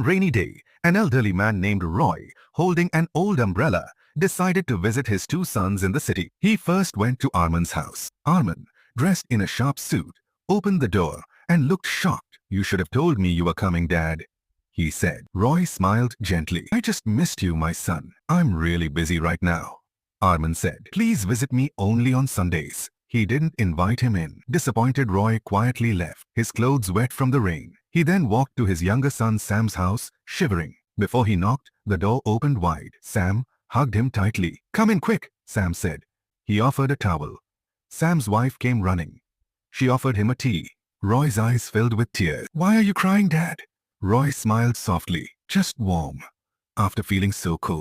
rainy day, an elderly man named Roy, holding an old umbrella, decided to visit his two sons in the city. He first went to Arman's house. Arman, dressed in a sharp suit, opened the door and looked shocked. "You should have told me you were coming, Dad," he said. Roy smiled gently. "I just missed you, my son. I'm really busy right now," Arman said. "Please visit me only on Sundays." He didn't invite him in. Disappointed, Roy quietly left, his clothes wet from the rain. He then walked to his younger son Sam's house, shivering. Before he knocked, the door opened wide. Sam hugged him tightly. "Come in quick," Sam said. He offered a towel. Sam's wife came running. She offered him a tea. Roy's eyes filled with tears. "Why are you crying, Dad?" Roy smiled softly. "Just warm, after feeling so cold."